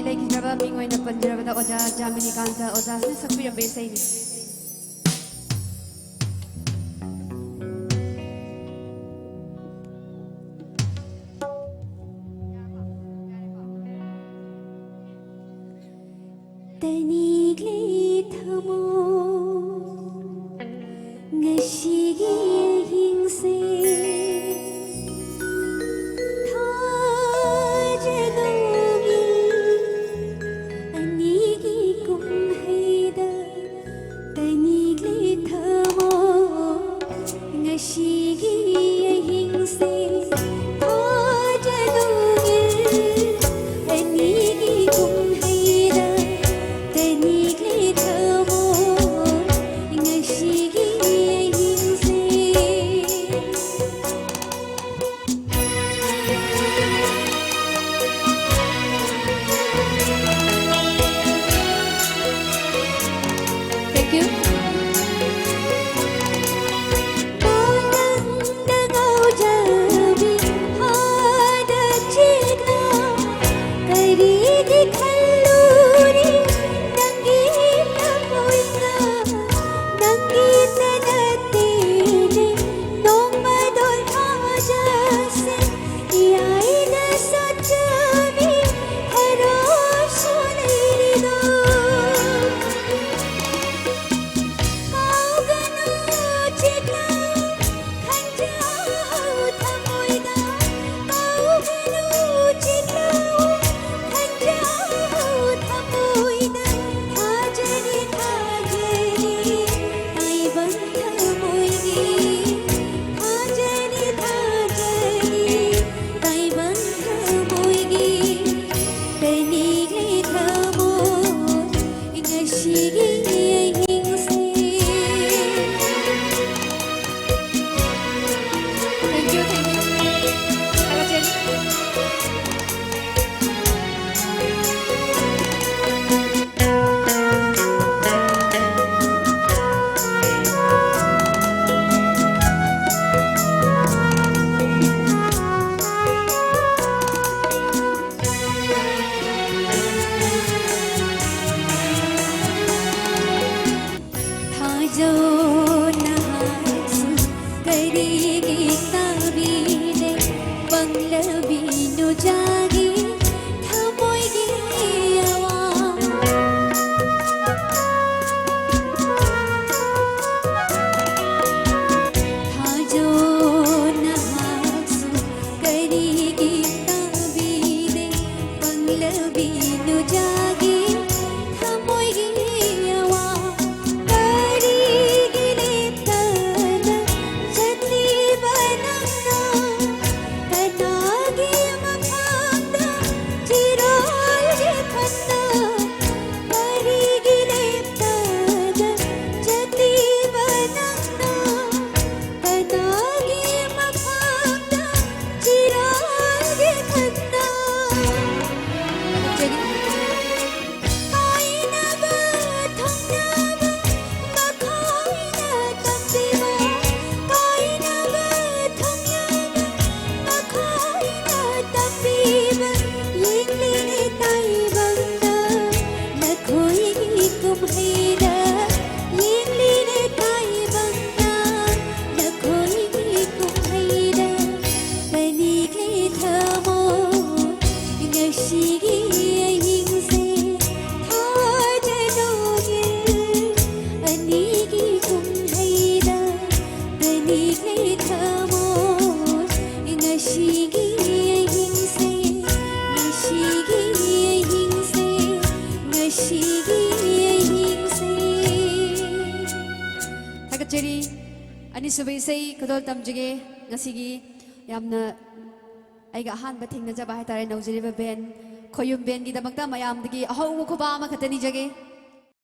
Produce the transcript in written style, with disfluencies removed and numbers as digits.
लेखिजबा Ming ओइना पंजरबदा ओजा जामिनी Kanta ओजासने सकपिरबे Saini तनिग्ले थमो ngashigi hingse thajadogi anigi kumhaida tanigle thamo ngashigi hingse thajadogi anigi kumhaida tanigle thamo ngashigi Anisubay say kadol tamjige ngasigi yamna aiga ahanba thingnajaba haitare naujiriba ben khoyum ben gi damakta mayam digi ahaw ko ba ma khatani jage